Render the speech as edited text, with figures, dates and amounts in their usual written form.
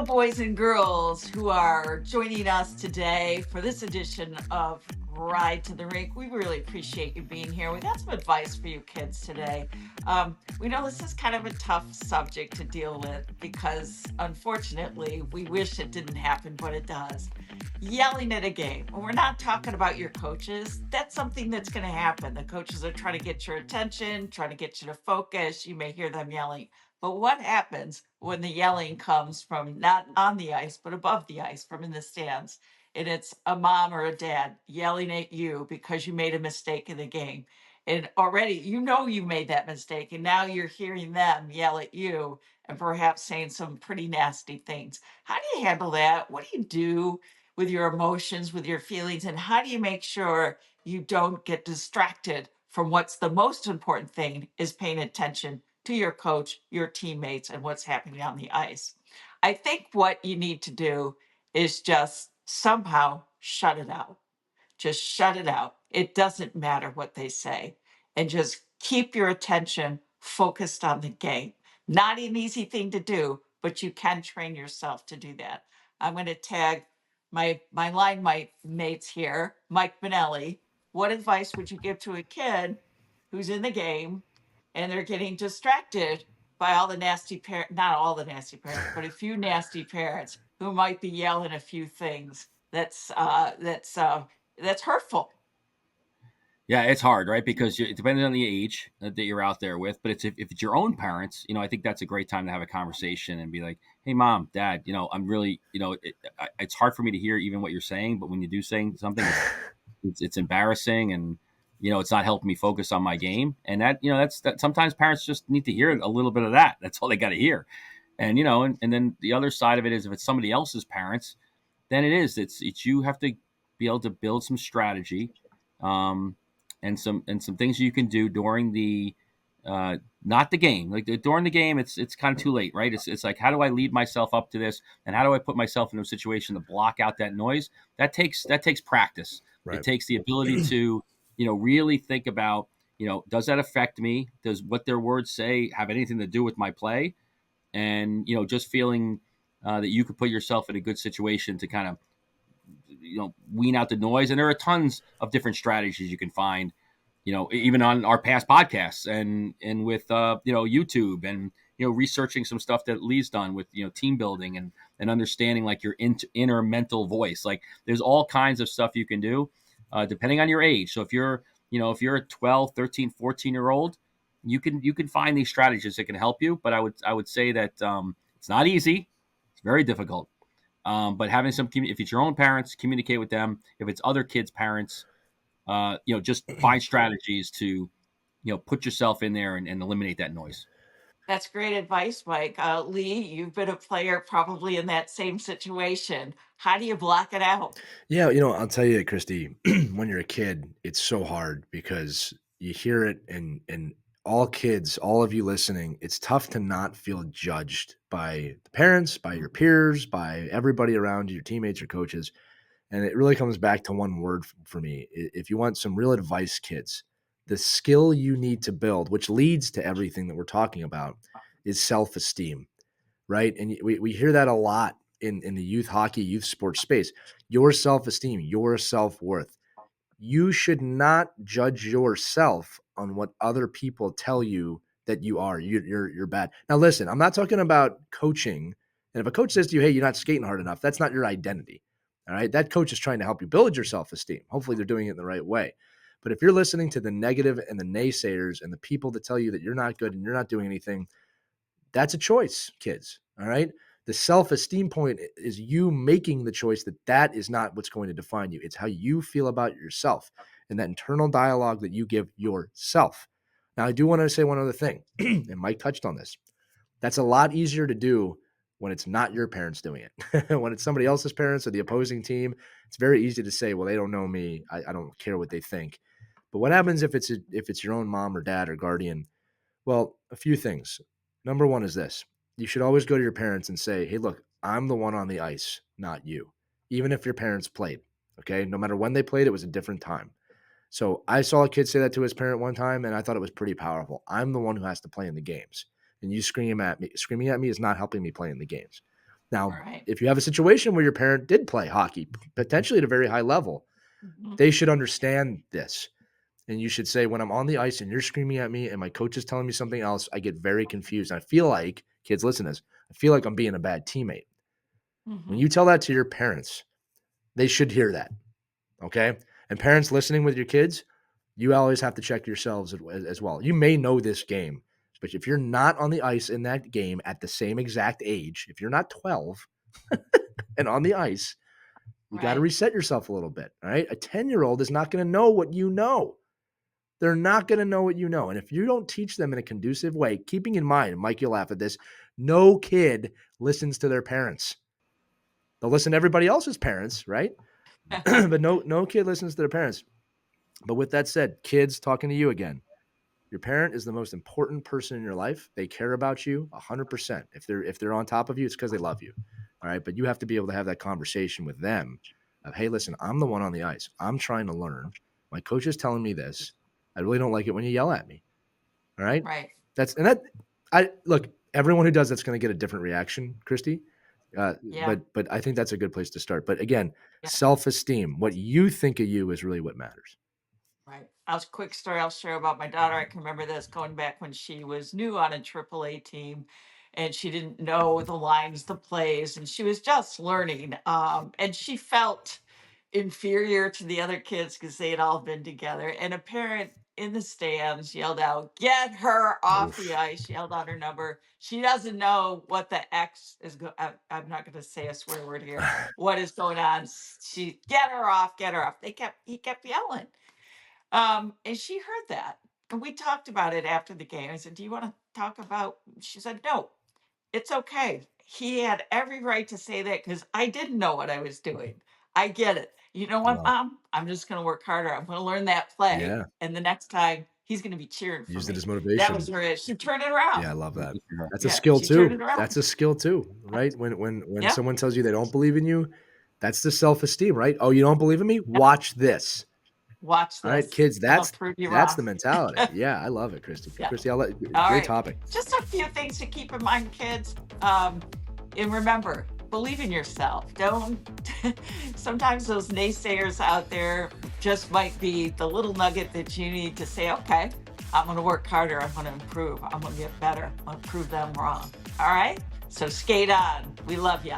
boys and girls who are joining us today for this edition of Ride to the Rink. We really appreciate you being here. We got some advice for you kids today. We know this is kind of a tough subject to deal with because, unfortunately, we wish it didn't happen, but it does. Yelling at a game. And we're not talking about your coaches. That's something that's going to happen. The coaches are trying to get your attention, trying to get you to focus. You may hear them yelling. But what happens when the yelling comes from not on the ice, but above the ice, from in the stands? And it's a mom or a dad yelling at you because you made a mistake in the game. And already you know you made that mistake. And now you're hearing them yell at you and perhaps saying some pretty nasty things. How do you handle that? What do you do with your emotions, with your feelings? And how do you make sure you don't get distracted from what's the most important thing, is paying attention to your coach, your teammates, and what's happening on the ice? I think what you need to do is just somehow shut it out. Just shut it out. It doesn't matter what they say. And just keep your attention focused on the game. Not an easy thing to do, but you can train yourself to do that. I'm going to tag my line mates here, Mike Benelli. What advice would you give to a kid who's in the game and they're getting distracted by all the nasty parents, not all the nasty parents, but a few nasty parents who might be yelling a few things that's hurtful? Yeah, it's hard, right? Because it depends on the age that you're out there with. But if it's your own parents, I think that's a great time to have a conversation and be like, "Hey, mom, dad, I'm really, it's hard for me to hear even what you're saying. But when you do saying something, it's embarrassing, and it's not helping me focus on my game. And that sometimes parents just need to hear a little bit of that. That's all they got to hear. And and then the other side of it is if it's somebody else's parents, then it's you have to be able to build some strategy. Um, and some things you can do during the not the game. Like during the game, it's kind of too late, right? It's like, how do I lead myself up to this, and how do I put myself in a situation to block out that noise? That takes practice. It Right. takes the ability to really think about, does that affect me? Does what their words say have anything to do with my play? And just feeling that you could put yourself in a good situation to kind of wean out the noise. And there are tons of different strategies you can find, even on our past podcasts and with YouTube, and researching some stuff that Lee's done with team building and understanding like your inner mental voice. Like there's all kinds of stuff you can do depending on your age. So if you're a 12, 13, 14-year old, you can find these strategies that can help you. But I would say that it's not easy. It's very difficult. But having if it's your own parents, communicate with them. If it's other kids' parents, just find strategies to, put yourself in there and eliminate that noise. That's great advice, Mike. Lee, you've been a player probably in that same situation. How do you block it out? Yeah, I'll tell you, Christy, when you're a kid, it's so hard because you hear it and all kids, all of you listening, it's tough to not feel judged by the parents, by your peers, by everybody around you, your teammates, your coaches. And it really comes back to one word for me. If you want some real advice, kids, the skill you need to build, which leads to everything that we're talking about, is self-esteem, right? And we hear that a lot in the youth hockey, youth sports space. Your self-esteem, your self-worth. You should not judge yourself on what other people tell you that you are. You're bad. Now, listen, I'm not talking about coaching. And if a coach says to you, "Hey, you're not skating hard enough," that's not your identity. All right. That coach is trying to help you build your self-esteem. Hopefully, they're doing it in the right way. But if you're listening to the negative and the naysayers and the people that tell you that you're not good and you're not doing anything, that's a choice, kids. All right. The self-esteem point is you making the choice that that is not what's going to define you. It's how you feel about yourself and that internal dialogue that you give yourself. Now, I do want to say one other thing, and Mike touched on this. That's a lot easier to do when it's not your parents doing it. When it's somebody else's parents or the opposing team, it's very easy to say, well, they don't know me. I don't care what they think. But what happens if it's your own mom or dad or guardian? Well, a few things. Number one is this. You should always go to your parents and say, "Hey, look, I'm the one on the ice, not you." Even if your parents played, okay? No matter when they played, it was a different time. So I saw a kid say that to his parent one time, and I thought it was pretty powerful. I'm the one who has to play in the games. And you screaming at me is not helping me play in the games. Now, Right. if you have a situation where your parent did play hockey, potentially at a very high level, Mhm. they should understand this. And you should say, when I'm on the ice and you're screaming at me and my coach is telling me something else, I get very confused. I feel like, kids, listen to this. I feel like I'm being a bad teammate. When Mhm. you tell that to your parents, they should hear that. Okay. And parents listening with your kids, you always have to check yourselves as well. You may know this game, but if you're not on the ice in that game at the same exact age, if you're not 12 and on the ice, you got to Right. reset yourself a little bit. All right. A 10-year-old is not going to know what you know. They're not going to know what you know. And if you don't teach them in a conducive way, keeping in mind, and Mike, you'll laugh at this, no kid listens to their parents. They'll listen to everybody else's parents, right? But no kid listens to their parents. But with that said, kids, talking to you again, your parent is the most important person in your life. They care about you 100%. If they're on top of you, it's because they love you. All right. But you have to be able to have that conversation with them of, hey, listen, I'm the one on the ice. I'm trying to learn. My coach is telling me this. I really don't like it when you yell at me. All right. Right. I look, everyone who does that's going to get a different reaction, Christy. Uh, Yeah. but I think that's a good place to start. But again, Yeah. self-esteem, what you think of you is really what matters. Right. I'll quick story I'll share about my daughter. I can remember this going back when she was new on a AAA team and she didn't know the lines, the plays, and she was just learning. And she felt inferior to the other kids because they had all been together. And a parent in the stands yelled out, "Get her off the Oof. ice," yelled out her number. She doesn't know what the X is going. I'm not going to say a swear word here. What is going on? She, "Get her off, get her off." He kept yelling. And she heard that. And we talked about it after the game. I said, "Do you want to talk about?" She said, "No, it's okay. He had every right to say that because I didn't know what I was doing. I get it. You know what, Well, Mom? I'm just going to work harder. I'm going to learn that play. yeah. And the next time, he's going to be cheering for Used it me." as That was motivation. her. She turned it Yeah, I around. love that. Sure. That's a Yeah, skill she turned too. it around. That's a skill too, right? When Yep. someone tells you they don't believe in you, that's the self-esteem, right? Oh, you don't believe in me? Yep. Watch this. Watch All right, this. kids, I'm going that's to prove you that's wrong. the mentality. Yeah, I love it, Christy. Yeah. Christy, I'll let All great right. topic. Just a few things to keep in mind, kids. And remember, believe in yourself. Don't, sometimes those naysayers out there just might be the little nugget that you need to say, okay, I'm going to work harder. I'm going to improve. I'm going to get better. I'm going to prove them wrong. All right. So skate on. We love you.